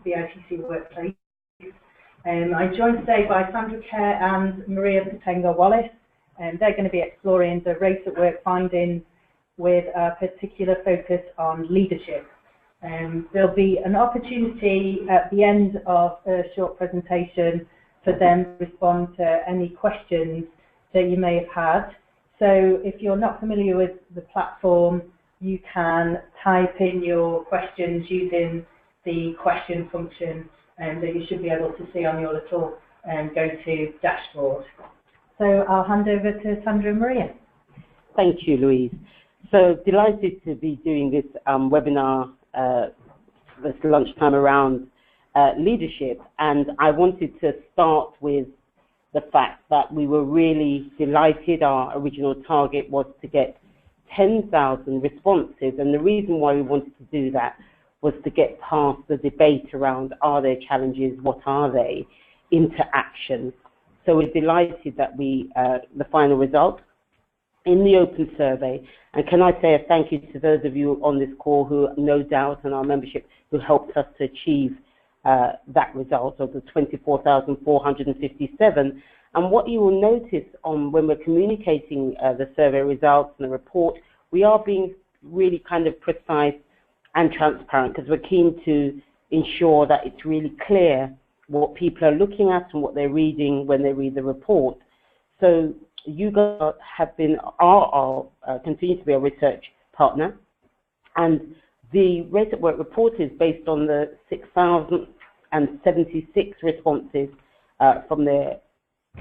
the ITC workplace. I'm joined today by Sandra Kerr and Maria Potenga-Wallace, and they're going to be exploring the race at work findings with a particular focus on leadership. There'll be an opportunity at the end of a short presentation for them to respond to any questions that you may have had. So if you're not familiar with the platform, you can type in your questions using the question function that you should be able to see on your little go-to dashboard. So I'll hand over to Sandra and Maria. Thank you, Louise. So delighted to be doing this webinar this lunchtime around leadership, and I wanted to start with the fact that we were really delighted. Our original target was to get 10,000 responses, and the reason why we wanted to do that was to get past the debate around are there challenges, what are they, into action. So we're delighted that the final result in the open survey, and can I say a thank you to those of you on this call who no doubt and our membership who helped us to achieve that result of the 24,457. And what you will notice when we're communicating the survey results and the report, we are being really kind of precise and transparent because we're keen to ensure that it's really clear what people are looking at and what they're reading when they read the report. So you guys have been continue to be a research partner, and the Race at Work report is based on the 6,076 responses from the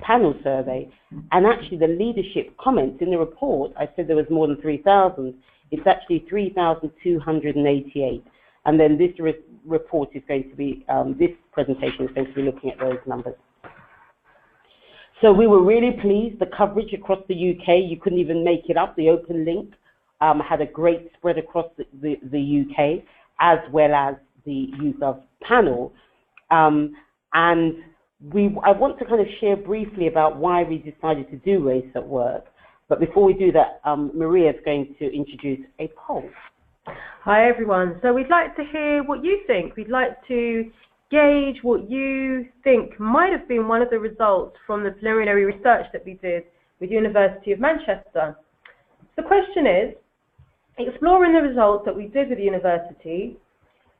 panel survey, and actually the leadership comments in the report, I said there was more than 3,000, it's actually 3,288, and then this report is going to be, this presentation is going to be looking at those numbers. So we were really pleased, the coverage across the UK, you couldn't even make it up, the open link had a great spread across the UK, as well as the YouGov panel. And I want to kind of share briefly about why we decided to do Race at Work. But before we do that, Maria is going to introduce a poll. Hi everyone. So we'd like to hear what you think. We'd like to gauge what you think might have been one of the results from the preliminary research that we did with University of Manchester. The question is, exploring the results that we did with the university,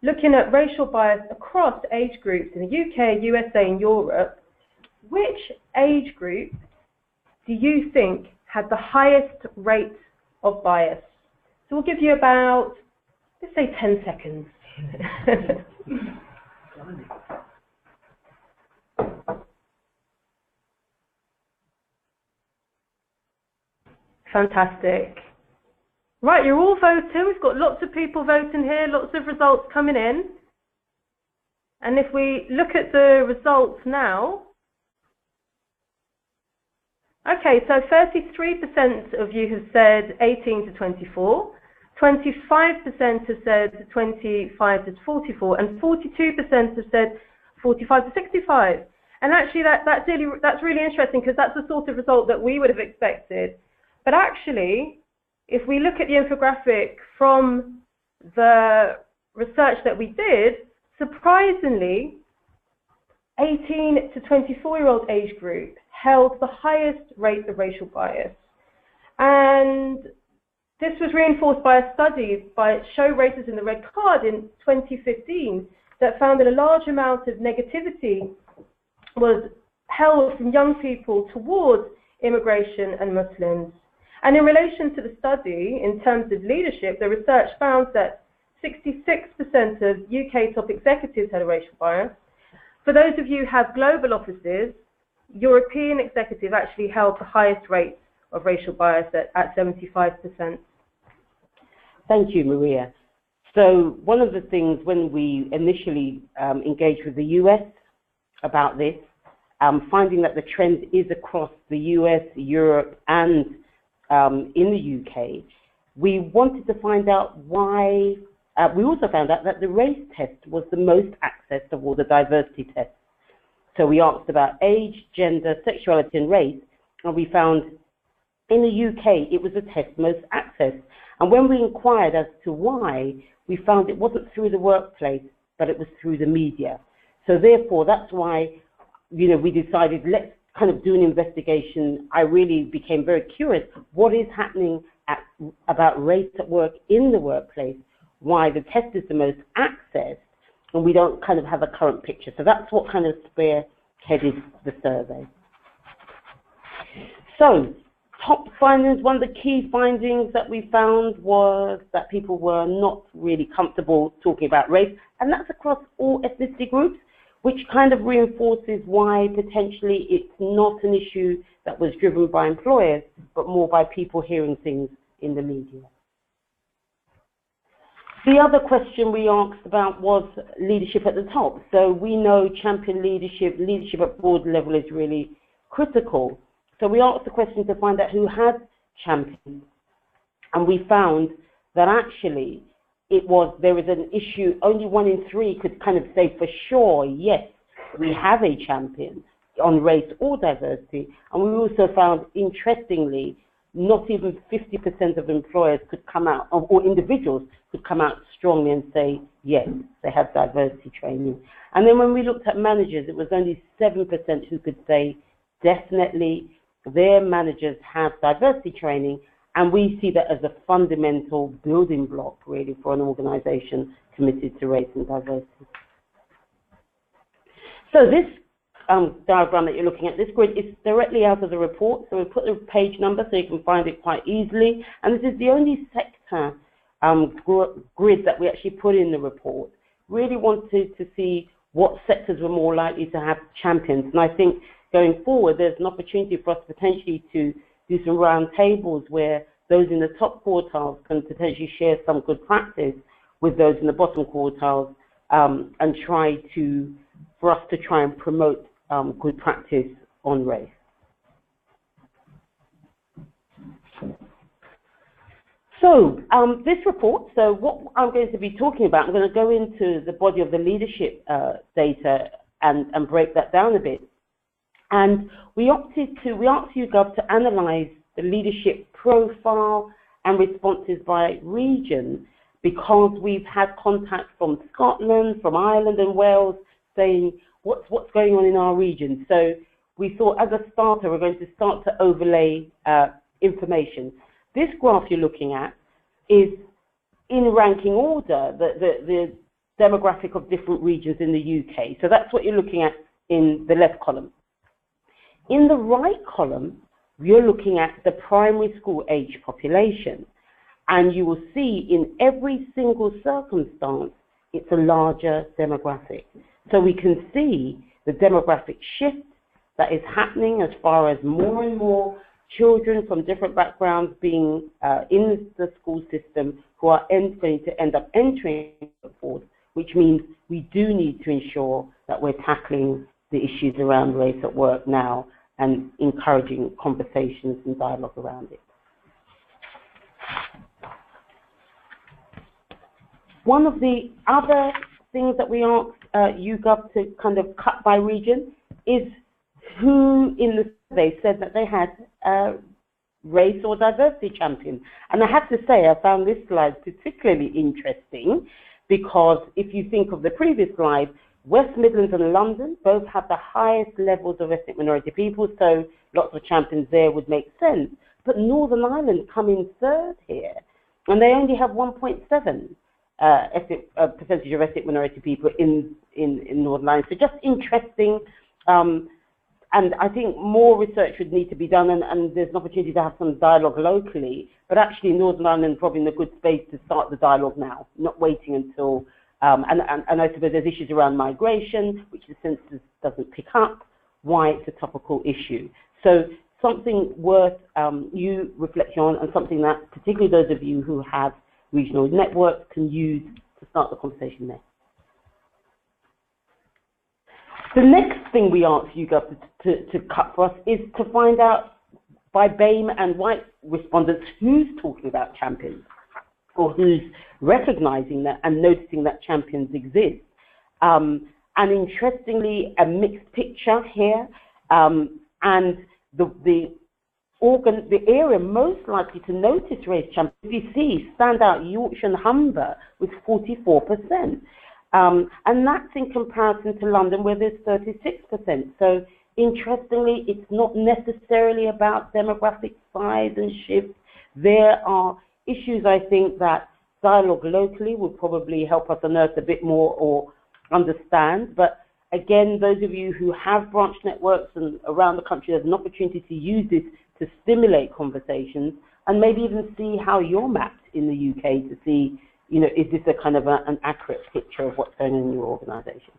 looking at racial bias across age groups in the UK, USA and Europe, which age group do you think had the highest rate of bias? So we'll give you about, let's say 10 seconds. Fantastic. Right, you're all voting. We've got lots of people voting here, lots of results coming in. And if we look at the results now, okay, so 33% of you have said 18 to 24, 25% have said 25 to 44, and 42% have said 45 to 65. And actually that's really interesting because that's the sort of result that we would have expected. But actually, if we look at the infographic from the research that we did, surprisingly, 18 to 24-year-old age group held the highest rate of racial bias. And this was reinforced by a study by Show Racism in the Red Card in 2015 that found that a large amount of negativity was held from young people towards immigration and Muslims. And in relation to the study, in terms of leadership, the research found that 66% of UK top executives had a racial bias. For those of you who have global offices, European executives actually held the highest rate of racial bias at 75%. Thank you, Maria. So one of the things when we initially engaged with the US about this, finding that the trend is across the US, Europe, and in the UK, we wanted to find out why. We also found out that the race test was the most accessed of all the diversity tests. So we asked about age, gender, sexuality, and race, and we found in the UK it was the test most accessed. And when we inquired as to why, we found it wasn't through the workplace, but it was through the media. So therefore, that's why, you know, we decided let's kind of do an investigation. I really became very curious. What is happening about race at work in the workplace? Why the test is the most accessed, and we don't kind of have a current picture. So that's what kind of spearheaded the survey. So, top findings, one of the key findings that we found was that people were not really comfortable talking about race, and that's across all ethnicity groups, which kind of reinforces why potentially it's not an issue that was driven by employers, but more by people hearing things in the media. The other question we asked about was leadership at the top. So we know champion leadership at board level is really critical. So we asked the question to find out who had champions, and we found that actually there was an issue. Only 1 in 3 could kind of say for sure, yes, we have a champion on race or diversity. And we also found, interestingly, not even 50% of employers could come out, or individuals could come out strongly and say, yes, they have diversity training. And then when we looked at managers, it was only 7% who could say, definitely, their managers have diversity training, and we see that as a fundamental building block, really, for an organization committed to race and diversity. So this diagram that you're looking at, this grid is directly out of the report, so we put the page number so you can find it quite easily, and this is the only sector grid that we actually put in the report. Really wanted to see what sectors were more likely to have champions, and I think going forward, there's an opportunity for us potentially to do some round tables where those in the top quartiles can potentially share some good practice with those in the bottom quartiles, and for us to try and promote good practice on race. So this report, so what I'm going to be talking about, I'm going to go into the body of the leadership data and break that down a bit. And we asked YouGov to analyze the leadership profile and responses by region, because we've had contact from Scotland, from Ireland and Wales saying, what's going on in our region? So we thought as a starter, we're going to start to overlay information. This graph you're looking at is in ranking order, the demographic of different regions in the UK. So that's what you're looking at in the left column. In the right column, you're looking at the primary school age population, and you will see in every single circumstance, it's a larger demographic. So we can see the demographic shift that is happening as far as more and more children from different backgrounds being in the school system who are going to end up entering the workforce, which means we do need to ensure that we're tackling the issues around race at work now and encouraging conversations and dialogue around it. One of the other things that we asked YouGov to kind of cut by region is who in the survey said that they had a race or diversity champion. And I have to say, I found this slide particularly interesting because if you think of the previous slide, West Midlands and London both have the highest levels of ethnic minority people, so lots of champions there would make sense. But Northern Ireland come in third here, and they only have 1.7 percentage of ethnic minority people in Northern Ireland. So just interesting, and I think more research would need to be done, and there's an opportunity to have some dialogue locally. But actually, Northern Ireland is probably in a good space to start the dialogue now, not waiting until. And I suppose there's issues around migration, which the census doesn't pick up, why it's a topical issue. So something worth you reflecting on, and something that particularly those of you who have regional networks can use to start the conversation there. The next thing we asked YouGov to cut for us is to find out by BAME and white respondents who's talking about champions, or who's recognizing that and noticing that champions exist. And interestingly, a mixed picture here, and the area most likely to notice race champions, if you see, stand out Yorkshire and Humber with 44%. And that's in comparison to London, where there's 36%. So interestingly, it's not necessarily about demographic size and shift. There are issues, I think, that dialogue locally will probably help us unearth a bit more or understand. But again, those of you who have branch networks and around the country, there's an opportunity to use this to stimulate conversations and maybe even see how you're mapped in the UK to see, you know, is this a kind of an accurate picture of what's going on in your organisation?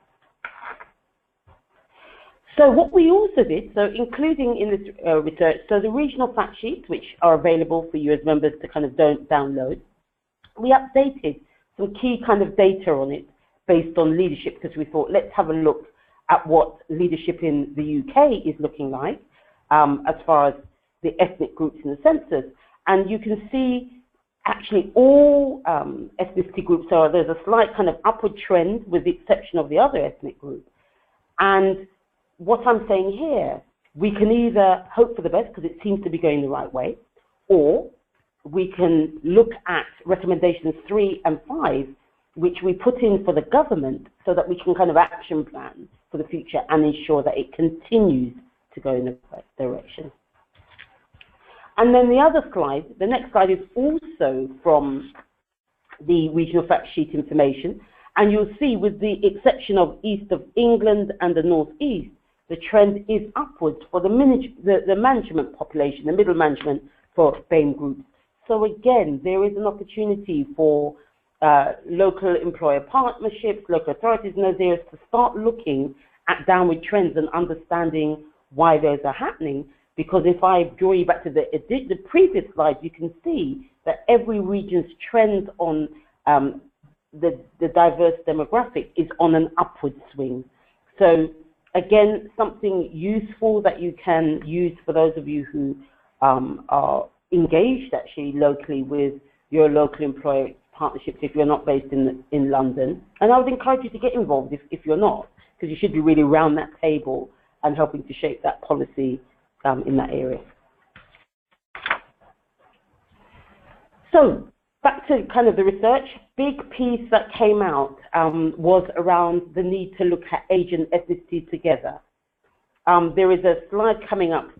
So what we also did, so including in this research, so the regional fact sheets, which are available for you as members to kind of download, we updated some key kind of data on it based on leadership, because we thought, let's have a look at what leadership in the UK is looking like as far as the ethnic groups in the census. And you can see actually all ethnicity groups, so there's a slight kind of upward trend with the exception of the other ethnic group. And what I'm saying here, we can either hope for the best because it seems to be going the right way, or we can look at recommendations 3 and 5, which we put in for the government so that we can kind of action plan for the future and ensure that it continues to go in the right direction. And then the other slide, the next slide, is also from the regional fact sheet information. And you'll see, with the exception of east of England and the northeast, the trend is upwards for the management population, the middle management for BAME groups. So again, there is an opportunity for local employer partnerships, local authorities in those areas to start looking at downward trends and understanding why those are happening. Because if I draw you back to the previous slide, you can see that every region's trend on the diverse demographic is on an upward swing. So again, something useful that you can use for those of you who are engaged actually locally with your local employer partnerships if you're not based in London. And I would encourage you to get involved if you're not, because you should be really around that table and helping to shape that policy in that area. So back to kind of the research, big piece that came out was around the need to look at age and ethnicity together. There is a slide coming up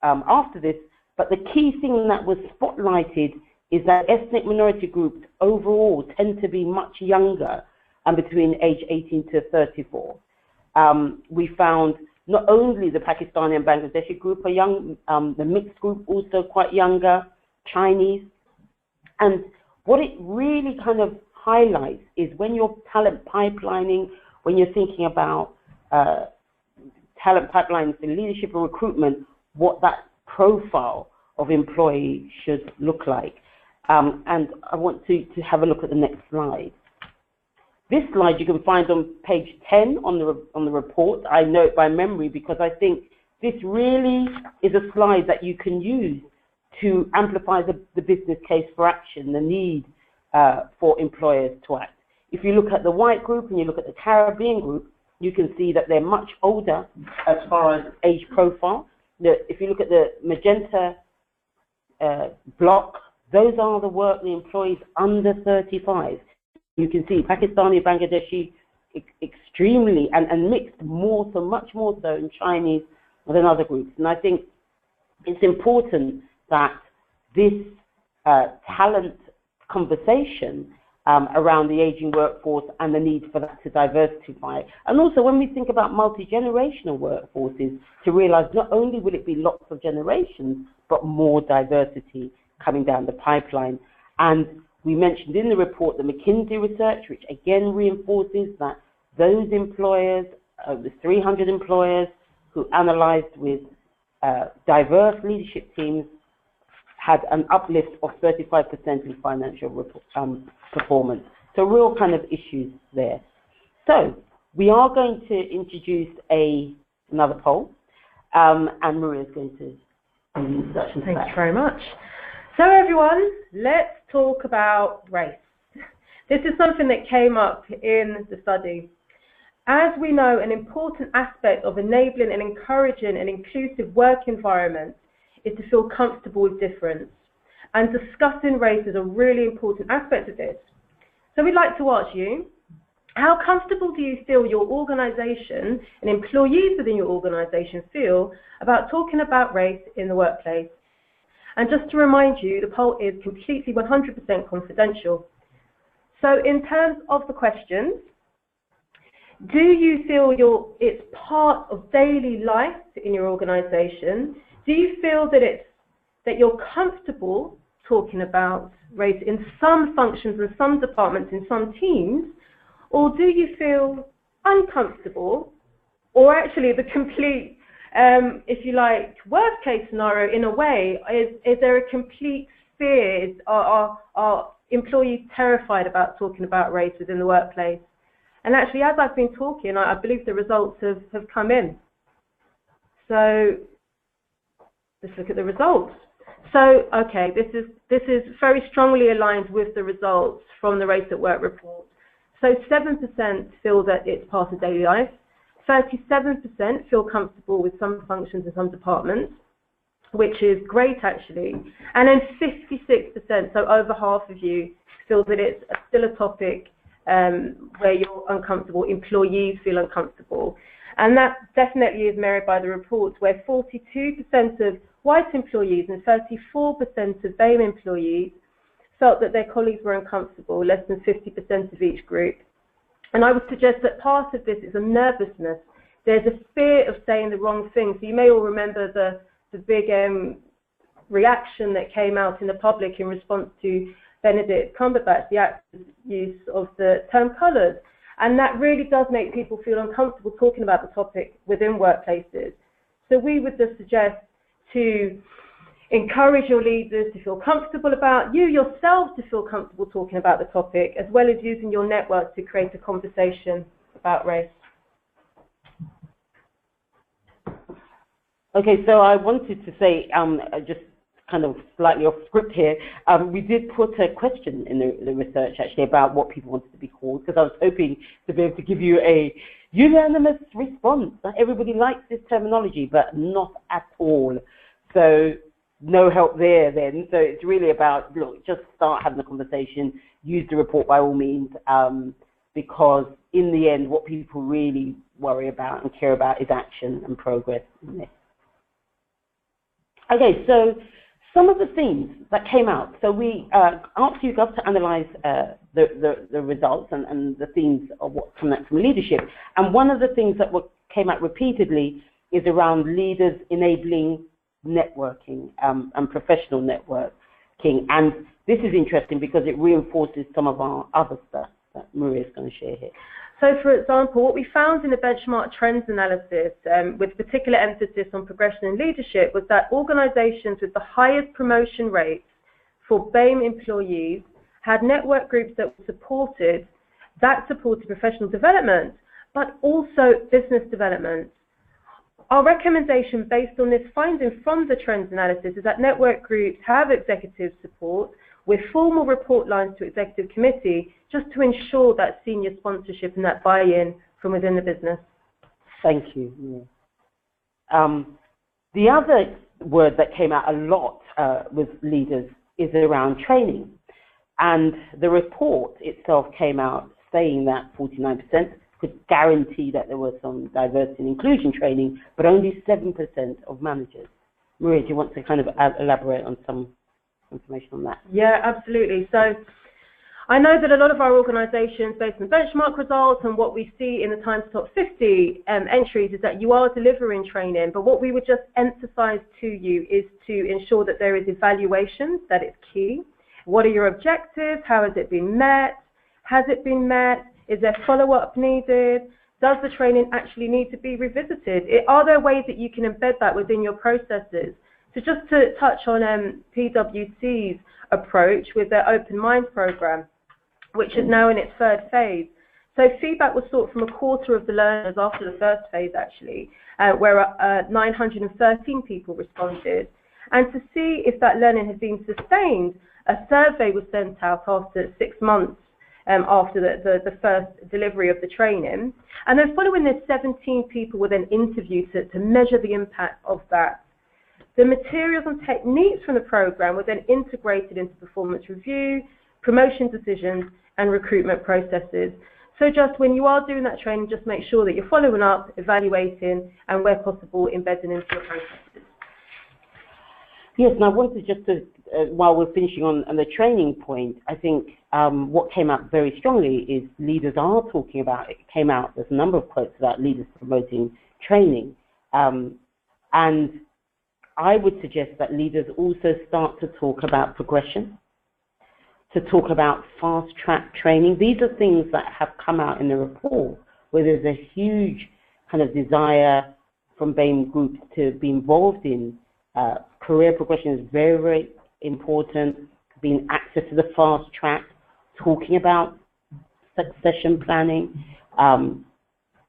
after this, but the key thing that was spotlighted is that ethnic minority groups overall tend to be much younger and between age 18 to 34. We found not only the Pakistani and Bangladeshi group are young, the mixed group also quite younger, Chinese. And what it really kind of highlights is when you're talent pipelining, when you're thinking about talent pipelines in leadership and recruitment, what that profile of employee should look like. And I want to have a look at the next slide. This slide you can find on page 10 on the report. I know it by memory because I think this really is a slide that you can use to amplify the business case for action, the need for employers to act. If you look at the white group and you look at the Caribbean group, you can see that they're much older as far as age profile. If you look at the magenta block, those are the employees under 35. You can see Pakistani, Bangladeshi, extremely, and mixed more, so much more so in Chinese than other groups. And I think it's important that this talent conversation around the aging workforce and the need for that to diversify. And also when we think about multi-generational workforces, to realize not only will it be lots of generations, but more diversity coming down the pipeline. And we mentioned in the report the McKinsey research, which again reinforces that those employers, the 300 employers who analyzed with diverse leadership teams, had an uplift of 35% in financial performance. So real kind of issues there. So we are going to introduce another poll, and Maria is going to do the introduction. Thank you very much. So everyone, let's talk about race. This is something that came up in the study. As we know, an important aspect of enabling and encouraging an inclusive work environment is to feel comfortable with difference. And discussing race is a really important aspect of this. So we'd like to ask you, How comfortable do you feel your organisation and employees within your organisation feel about talking about race in the workplace? And just to remind you, the poll is completely 100% confidential. So in terms of the questions, do you feel it's part of daily life in your organisation? Do you feel that you're comfortable talking about race in some functions and some departments, in some teams? Or do you feel uncomfortable, or actually the complete, if you like, worst case scenario in a way, is there a complete fear? Are employees terrified about talking about race within the workplace? And actually, as I've been talking, I believe the results have come in. So let's look at the results. So, okay, this is very strongly aligned with the results from the Race at Work report. So 7% feel that it's part of daily life, 37% feel comfortable with some functions and some departments, which is great actually, and then 56%, so over half of you, feel that it's still a topic where you're uncomfortable, employees feel uncomfortable. And that definitely is mirrored by the reports, where 42% of white employees and 34% of BAME employees felt that their colleagues were uncomfortable, less than 50% of each group. And I would suggest that part of this is a nervousness. There's a fear of saying the wrong thing. So you may all remember the big reaction that came out in the public in response to Benedict Cumberbatch, the actor's use of the term colours. And that really does make people feel uncomfortable talking about the topic within workplaces. So we would just suggest to encourage your leaders to feel comfortable about, you yourself to feel comfortable talking about the topic, as well as using your network to create a conversation about race. Okay, so I wanted to say, just kind of slightly off script here, we did put a question in the research actually about what people wanted to be called, because I was hoping to be able to give you a unanimous response. Everybody likes this terminology, but not at all. So no help there then. So it's really about, look, just start having a conversation, use the report by all means, because in the end, what people really worry about and care about is action and progress in this. Okay, so some of the themes that came out. So we asked you guys to analyze the results and the themes of what's coming out from leadership. And one of the things that came out repeatedly is around leaders enabling networking and professional networking. And this is interesting because it reinforces some of our other stuff that Maria is going to share here. So, for example, what we found in the benchmark trends analysis, with particular emphasis on progression and leadership, was that organisations with the highest promotion rates for BAME employees had network groups that supported professional development, but also business development. Our recommendation based on this finding from the trends analysis is that network groups have executive support with formal report lines to executive committee, just to ensure that senior sponsorship and that buy-in from within the business. Thank you. The other word that came out a lot with leaders is around training. And the report itself came out saying that 49% could guarantee that there was some diversity and inclusion training, but only 7% of managers. Maria, do you want to kind of elaborate on some information on that? Yeah, absolutely. So I know that a lot of our organisations, based on benchmark results and what we see in the Times Top 50 entries, is that you are delivering training. But what we would just emphasise to you is to ensure that there is evaluation, that it's key. What are your objectives? How has it been met? Has it been met? Is there follow-up needed? Does the training actually need to be revisited? Are there ways that you can embed that within your processes? So just to touch on PwC's approach with their Open Mind programme, which is now in its third phase. So feedback was sought from a quarter of the learners after the first phase, actually, where 913 people responded. And to see if that learning had been sustained, a survey was sent out after 6 months after the first delivery of the training. And then following this, 17 people were then interviewed to measure the impact of that. The materials and techniques from the programme were then integrated into performance review, promotion decisions, and recruitment processes. So just when you are doing that training, just make sure that you're following up, evaluating, and where possible, embedding into your processes. Yes, and I wanted just to, while we're finishing on the training point, I think what came out very strongly is leaders are talking about, it came out, there's a number of quotes about leaders promoting training. And I would suggest that leaders also start to talk about progression, to talk about fast-track training. These are things that have come out in the report, where there's a huge kind of desire from BAME groups to be involved in career progression is very, very important, being access to the fast track, talking about succession planning,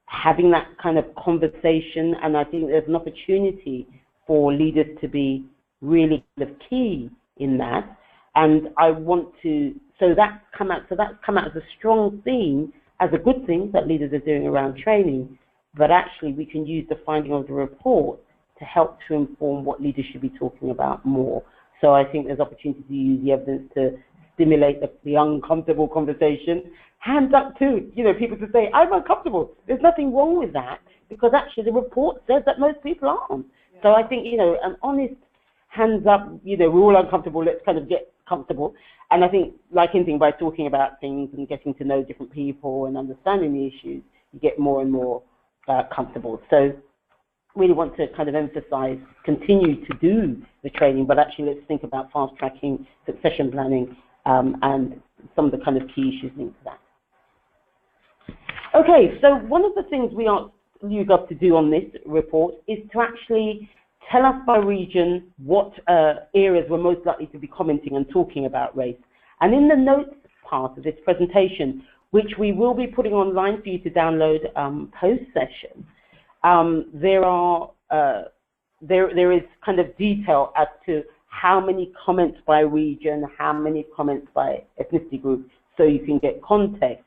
having that kind of conversation, and I think there's an opportunity for leaders to be really kind of key in that. And I want to, so that's come out as a strong theme, as a good thing that leaders are doing around training, but actually we can use the finding of the report to help to inform what leaders should be talking about more. So I think there's opportunity to use the evidence to stimulate the uncomfortable conversation. Hands up too, people to say, I'm uncomfortable. There's nothing wrong with that, because actually the report says that most people aren't. Yeah. So I think, an honest hands up, we're all uncomfortable, let's kind of get comfortable. And I think, like anything, by talking about things and getting to know different people and understanding the issues, you get more and more comfortable. So really want to kind of emphasize, continue to do the training, but actually let's think about fast tracking, succession planning, and some of the kind of key issues linked to that. Okay, so one of the things we asked YouGov to do on this report is to actually tell us by region what areas we're most likely to be commenting and talking about race. And in the notes part of this presentation, which we will be putting online for you to download post-session, there is kind of detail as to how many comments by region, how many comments by ethnicity group, so you can get context.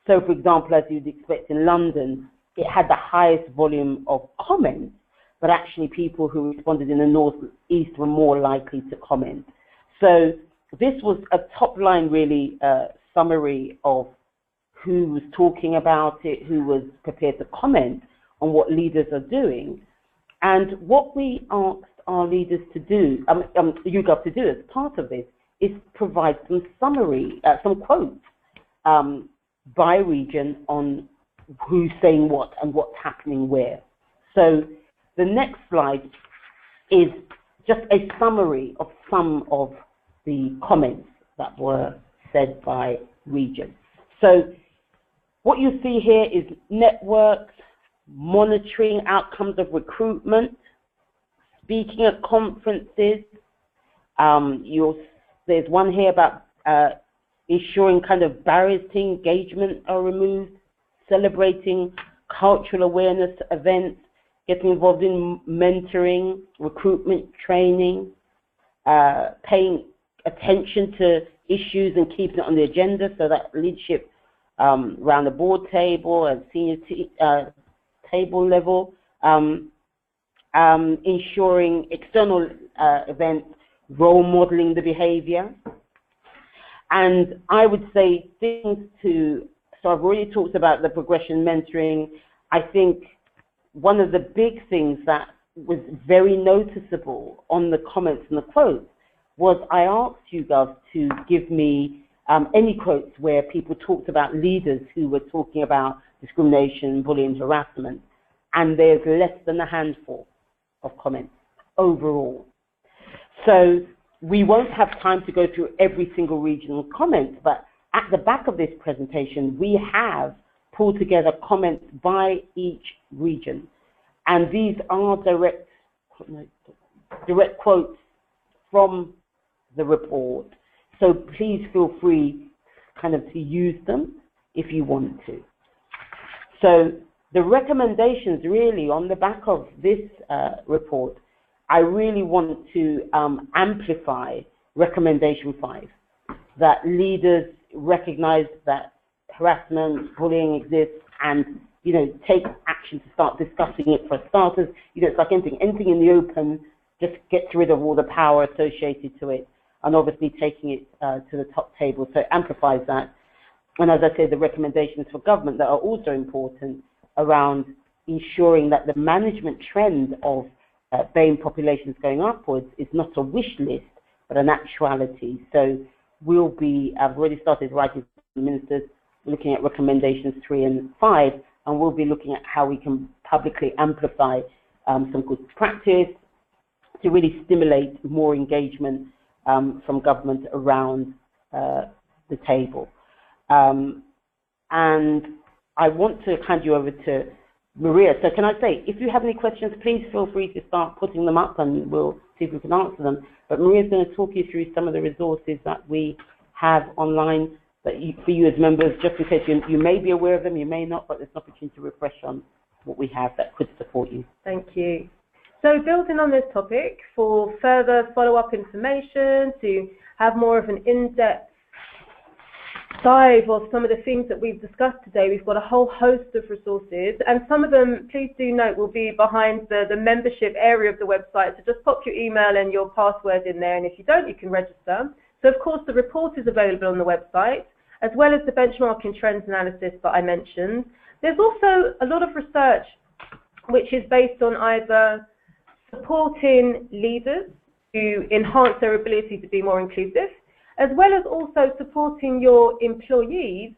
So, for example, as you'd expect in London, it had the highest volume of comments, but actually people who responded in the North East were more likely to comment. So this was a top line, really, summary of who was talking about it, who was prepared to comment on what leaders are doing. And what we asked our leaders to do, YouGov to do as part of this, is provide some summary, some quotes by region on who's saying what and what's happening where. So the next slide is just a summary of some of the comments that were said by region. So what you see here is networks, monitoring outcomes of recruitment, speaking at conferences. There's one here about ensuring kind of barriers to engagement are removed, celebrating cultural awareness events, getting involved in mentoring, recruitment training, paying attention to issues and keeping it on the agenda, so that leadership around the board table and senior table level, ensuring external events, role modeling the behavior. And I would say things to, so I've already talked about the progression mentoring. I think one of the big things that was very noticeable on the comments and the quotes was I asked YouGov to give me any quotes where people talked about leaders who were talking about discrimination, bullying, harassment, and there's less than a handful of comments overall. So we won't have time to go through every single regional comment, but at the back of this presentation, we have pulled together comments by each region. And these are direct quotes from the report. So please feel free kind of to use them if you want to. So the recommendations really on the back of this report, I really want to amplify recommendation 5, that leaders recognize that harassment, bullying exists, and take action to start discussing it. For starters, it's like anything in the open just gets rid of all the power associated to it, and obviously taking it to the top table, so it amplifies that. And as I said, the recommendations for government that are also important around ensuring that the management trend of BAME populations going upwards is not a wish list, but an actuality. So we'll be, I've already started writing to the ministers, looking at recommendations 3 and 5, and we'll be looking at how we can publicly amplify some good practice to really stimulate more engagement from government around the table. And I want to hand you over to Maria. So can I say, if you have any questions, please feel free to start putting them up and we'll see if we can answer them. But Maria's going to talk you through some of the resources that we have online that for you as members, just in case you may be aware of them, you may not, but there's an opportunity to refresh on what we have that could support you. Thank you. So building on this topic, for further follow-up information, to have more of an in-depth dive of some of the things that we've discussed today, we've got a whole host of resources, and some of them, please do note, will be behind the membership area of the website. So just pop your email and your password in there, and if you don't, you can register. So of course the report is available on the website, as well as the benchmarking trends analysis that I mentioned. There's also a lot of research which is based on either supporting leaders to enhance their ability to be more inclusive, as well as also supporting your employees,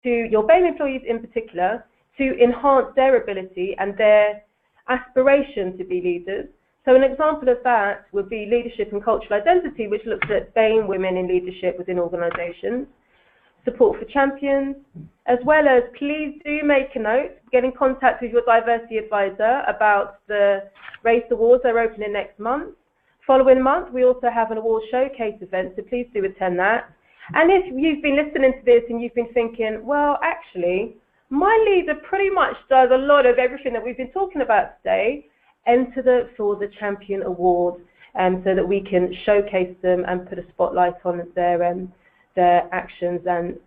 your BAME employees in particular, to enhance their ability and their aspiration to be leaders. So an example of that would be Leadership and Cultural Identity, which looks at BAME women in leadership within organisations, Support for Champions, as well as please do make a note, get in contact with your diversity advisor about the race awards that are opening next month. Following month, we also have an award showcase event, so please do attend that. And if you've been listening to this and you've been thinking, well, actually, my leader pretty much does a lot of everything that we've been talking about today, enter for the Champion Award, so that we can showcase them and put a spotlight on their actions and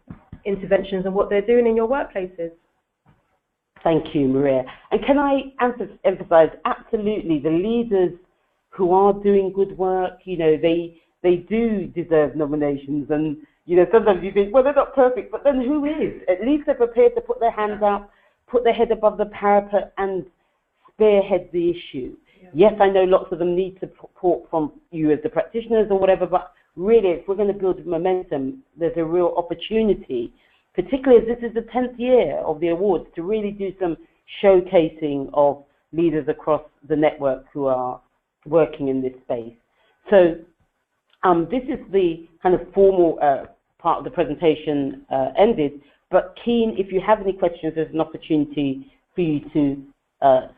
interventions and what they're doing in your workplaces. Thank you, Maria. And can I emphasize, absolutely, the leaders who are doing good work, you know, they do deserve nominations, and, you know, sometimes you think, well, they're not perfect, but then who is? At least they're prepared to put their hands up, put their head above the parapet and spearhead the issue. Yeah. Yes, I know lots of them need support from you as the practitioners or whatever, but really, if we're going to build momentum, there's a real opportunity, particularly as this is the 10th year of the awards, to really do some showcasing of leaders across the network who are working in this space. So this is the kind of formal part of the presentation ended, but keen, if you have any questions, there's an opportunity for you to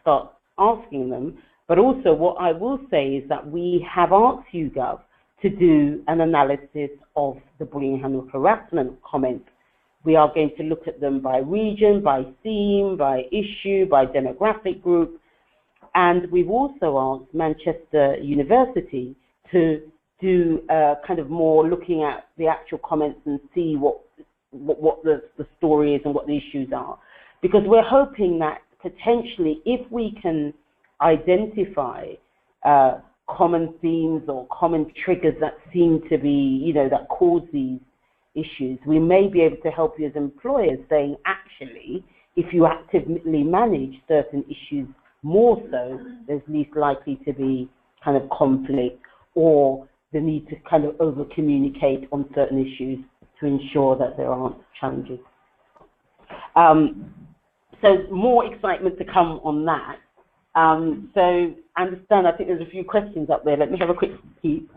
start asking them. But also what I will say is that we have asked YouGov to do an analysis of the bullying and harassment comments. We are going to look at them by region, by theme, by issue, by demographic group. And we've also asked Manchester University to do kind of more looking at the actual comments and see what the story is and what the issues are. Because we're hoping that potentially if we can identify common themes or common triggers that seem to be, you know, that cause these issues, we may be able to help you as employers, saying actually, if you actively manage certain issues more so, there's least likely to be kind of conflict or the need to kind of over communicate on certain issues to ensure that there aren't challenges. So more excitement to come on that. So I understand, I think there's a few questions up there. Let me have a quick peek.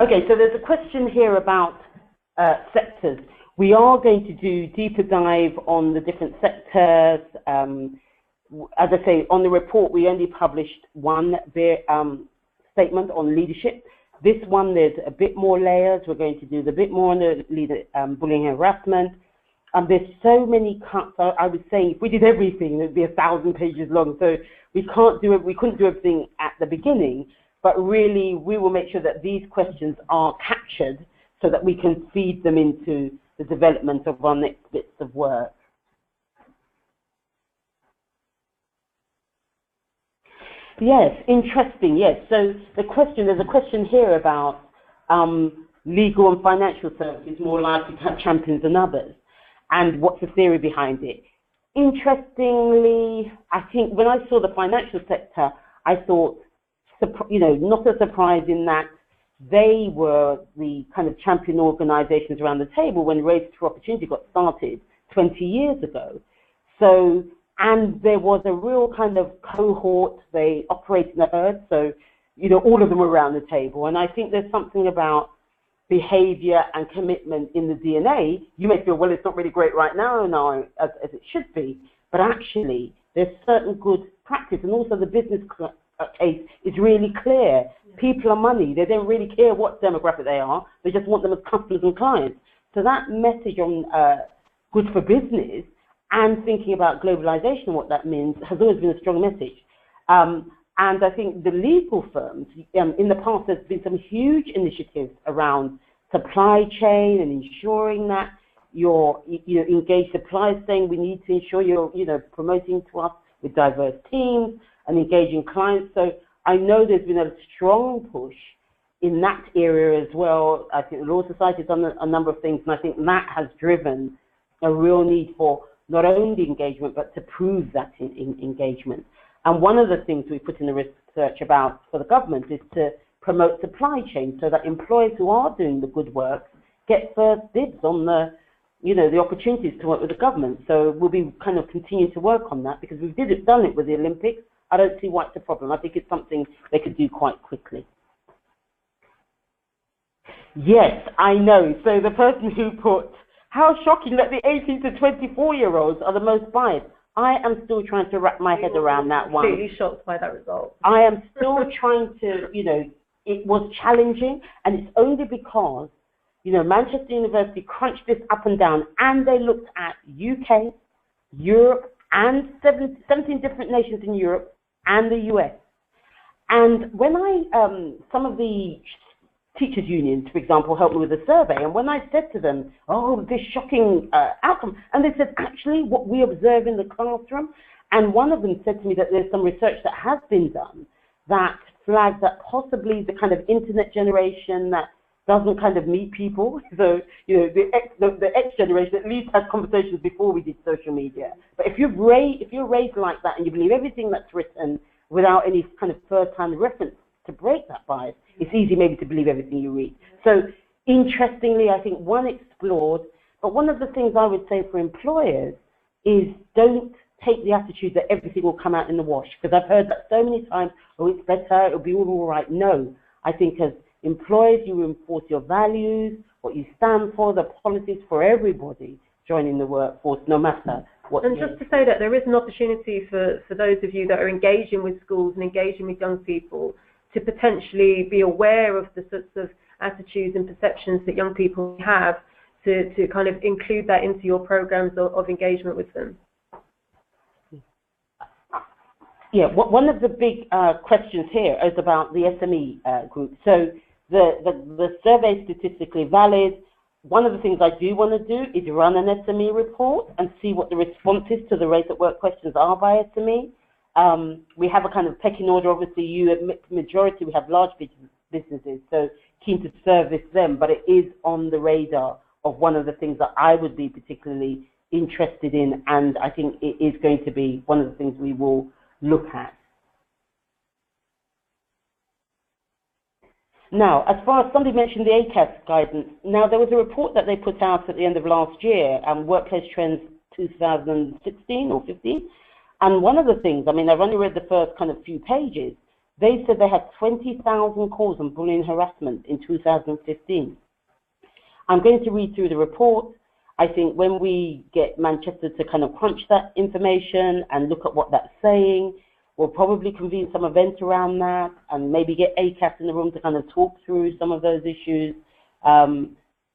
Okay, so there's a question here about sectors. We are going to do deeper dive on the different sectors. As I say, on the report, we only published one statement on leadership. This one, there's a bit more layers. We're going to do a bit more on the bullying and harassment. There's so many cuts. I was saying if we did everything, it'd be 1,000 pages long. So we couldn't do everything at the beginning, but really we will make sure that these questions are captured so that we can feed them into the development of our next bits of work. Yes, interesting. Yes. So there's a question here about legal and financial services more likely to have champions than others, and what's the theory behind it. Interestingly, I think when I saw the financial sector, I thought, not a surprise in that they were the kind of champion organisations around the table when Race to Opportunity got started 20 years ago. So, and there was a real kind of cohort, they operate in a herd, so, all of them were around the table. And I think there's something about behaviour and commitment in the DNA. You may feel, well, it's not really great right now, as it should be, but actually there's certain good practice, and also the business case is really clear. People are money. They don't really care what demographic they are. They just want them as customers and clients. So that message on good for business and thinking about globalization and what that means has always been a strong message. And I think the legal firms, in the past, there's been some huge initiatives around supply chain and ensuring that your engaged suppliers, saying we need to ensure you're promoting to us with diverse teams and engaging clients. So I know there's been a strong push in that area as well. I think the Law Society has done a number of things, and I think that has driven a real need for not only engagement, but to prove that engagement. And one of the things we put in the research about for the government is to promote supply chain so that employers who are doing the good work get first dibs on the opportunities to work with the government. So we'll be kind of continuing to work on that, because we've done it with the Olympics. I don't see why it's a problem. I think it's something they could do quite quickly. Yes, I know. So the person who put, how shocking that the 18 to 24-year-olds are the most biased. I am still trying to wrap my head around that one. Completely shocked by that result. I am still trying to, it was challenging, and it's only because, Manchester University crunched this up and down, and they looked at UK, Europe, and 17 different nations in Europe, and the US. And when some of the teachers' unions, for example, helped me with a survey, and when I said to them, this shocking outcome, and they said, actually, what we observe in the classroom, and one of them said to me that there's some research that has been done that flags that possibly the kind of internet generation that doesn't kind of meet people, so, the X generation at least had conversations before we did social media. But if you're raised like that and you believe everything that's written without any kind of first-hand reference to break that bias, it's easy maybe to believe everything you read. So interestingly, I think one explored, but one of the things I would say for employers is don't take the attitude that everything will come out in the wash, because I've heard that so many times, it's better, it'll be all right. No, I think as employers, you enforce your values, what you stand for, the policies for everybody joining the workforce, no matter what. And just to say that there is an opportunity for those of you that are engaging with schools and engaging with young people to potentially be aware of the sorts of attitudes and perceptions that young people have, to kind of include that into your programs of engagement with them. Yeah, one of the big questions here is about the SME group. So the survey is statistically valid. One of the things I do want to do is run an SME report and see what the responses to the Race at Work questions are by SME. We have a kind of pecking order. Obviously, you admit majority, we have large businesses, so keen to service them, but it is on the radar of one of the things that I would be particularly interested in, and I think it is going to be one of the things we will look at. Now, as far as somebody mentioned the ACAS guidance, now there was a report that they put out at the end of last year, Workplace Trends 2016 or 15, and one of the things, I mean, I've only read the first kind of few pages, they said they had 20,000 calls on bullying harassment in 2015. I'm going to read through the report. I think when we get Manchester to kind of crunch that information and look at what that's saying, we'll probably convene some event around that and maybe get ACAS in the room to kind of talk through some of those issues,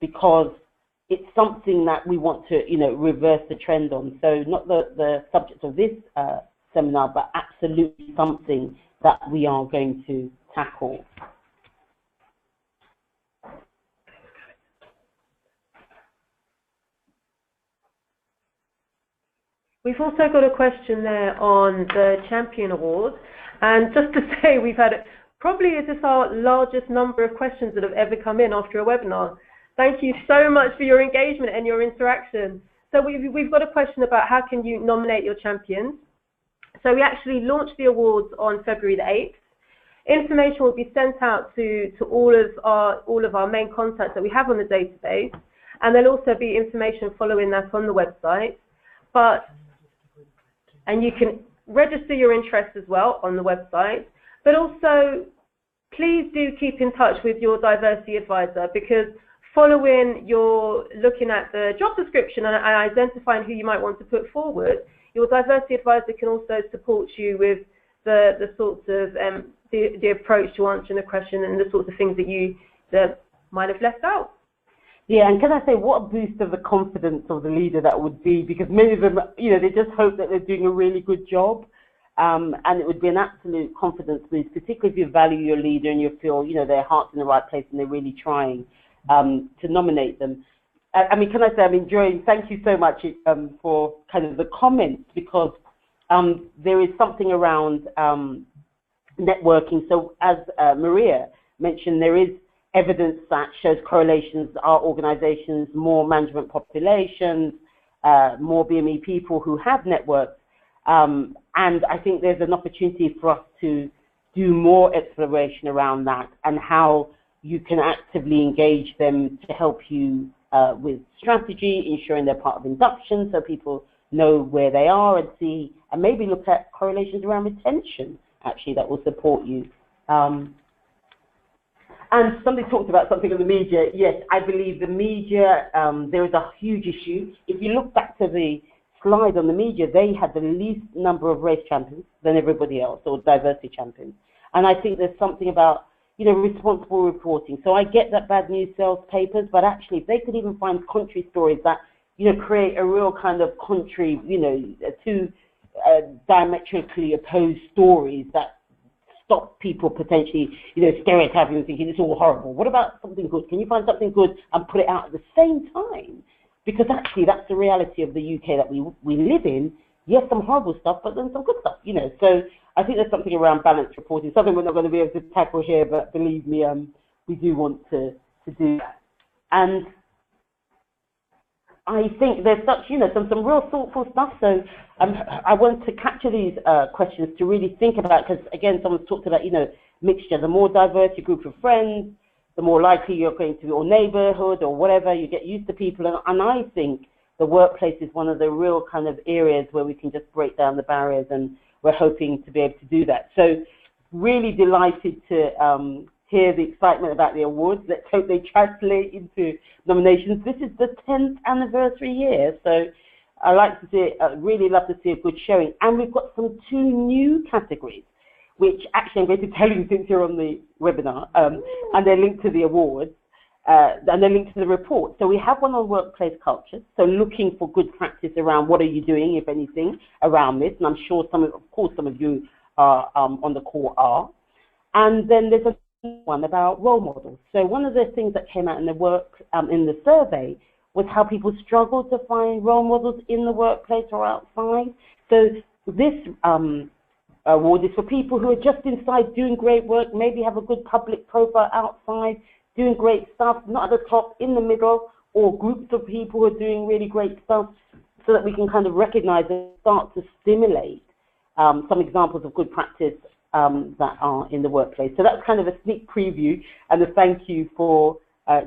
because it's something that we want to, reverse the trend on. So not the subject of this seminar, but absolutely something that we are going to tackle. We've also got a question there on the Champion Award, And just to say, we've had probably is this our largest number of questions that have ever come in after a webinar. Thank you so much for your engagement and your interaction. So we've got a question about how can you nominate your champions. So we actually launched the awards on February the 8th. Information will be sent out to all of our main contacts that we have on the database, and there'll also be information following that on the website. And you can register your interest as well on the website, but also please do keep in touch with your diversity advisor, because following your looking at the job description and identifying who you might want to put forward, your diversity advisor can also support you with the sorts of the approach to answering the question and the sorts of things that might have left out. Yeah, and can I say what a boost of the confidence of the leader that would be, because many of them, they just hope that they're doing a really good job, and it would be an absolute confidence boost, particularly if you value your leader and you feel, their heart's in the right place and they're really trying to nominate them. I mean, can I say I'm enjoying, thank you so much for kind of the comments, because there is something around networking. So as Maria mentioned, there is evidence that shows correlations are organizations, more management populations, more BME people who have networks. And I think there's an opportunity for us to do more exploration around that and how you can actively engage them to help you with strategy, ensuring they're part of induction so people know where they are and see, and maybe look at correlations around retention, actually, that will support you. And somebody talked about something in the media. Yes, I believe the media, there is a huge issue. If you look back to the slide on the media, they had the least number of race champions than everybody else, or diversity champions. And I think there's something about, responsible reporting. So I get that bad news sells papers, but actually if they could even find contrary stories that, create a real kind of contrary, two diametrically opposed stories that stop people potentially, stereotyping and thinking it's all horrible. What about something good? Can you find something good and put it out at the same time? Because actually that's the reality of the UK that we live in. Yes, some horrible stuff, but then some good stuff, So I think there's something around balanced reporting, something we're not going to be able to tackle here, but believe me, we do want to do that. And I think there's such, some real thoughtful stuff. So I want to capture these questions to really think about, because again, someone's talked about, mixture. The more diverse your group of friends, the more likely you're going to, or neighborhood or whatever, you get used to people. And I think the workplace is one of the real kind of areas where we can just break down the barriers, and we're hoping to be able to do that. So really delighted to hear the excitement about the awards. Let's hope they translate into nominations. This is the 10th anniversary year, so I like to see, really love to see a good showing. And we've got two new categories, which actually I'm going to tell you since you're on the webinar, and they're linked to the awards, and they're linked to the report. So we have one on workplace culture, so looking for good practice around what are you doing, if anything, around this, and I'm sure some of you are on the call are. And then there's a one about role models. So one of the things that came out in the survey was how people struggle to find role models in the workplace or outside. So this award is for people who are just inside doing great work, maybe have a good public profile outside, doing great stuff, not at the top, in the middle, or groups of people who are doing really great stuff, so that we can kind of recognize and start to stimulate some examples of good practice that are in the workplace. So that's kind of a sneak preview, and a thank you for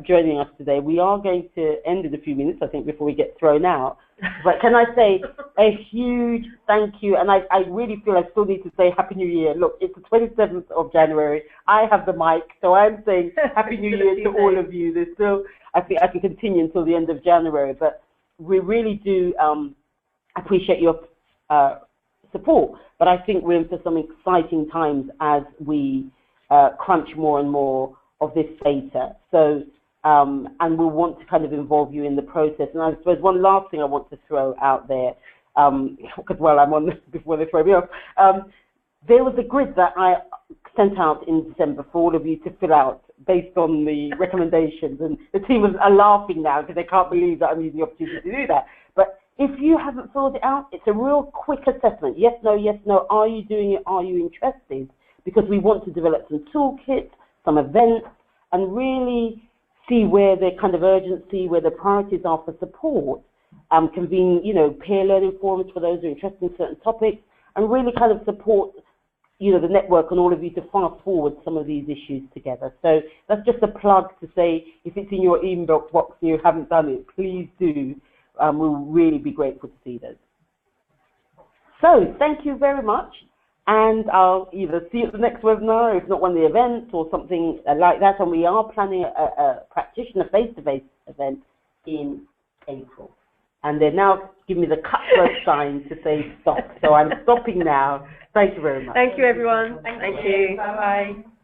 joining us today. We are going to end in a few minutes, I think, before we get thrown out. But can I say a huge thank you, and I really feel I still need to say Happy New Year. Look, it's the 27th of January. I have the mic, so I'm saying Happy New Year to all of you. There's still, I think I can continue until the end of January, but we really do appreciate your support. But I think we're in for some exciting times as we crunch more and more of this data. So, and we'll want to kind of involve you in the process. And I suppose one last thing I want to throw out there, because while I'm on this, before they throw me off, there was a grid that I sent out in December for all of you to fill out based on the recommendations. And the team are laughing now because they can't believe that I'm using the opportunity to do that. But If you haven't filled it out, it's a real quick assessment. Yes, no, are you doing it, are you interested? Because we want to develop some toolkits, some events, and really see where the kind of urgency, where the priorities are for support, convene, peer learning forums for those who are interested in certain topics, and really kind of support, the network and all of you to fast forward some of these issues together. So that's just a plug to say, if it's in your inbox box and you haven't done it, please do. We'll really be grateful to see those. So thank you very much, and I'll either see you at the next webinar, if not one of the events or something like that, and we are planning a practitioner face-to-face event in April. And they're now giving me the cutthroat sign to say stop, so I'm stopping now. Thank you very much. Thank you, everyone. Thank you. Bye-bye.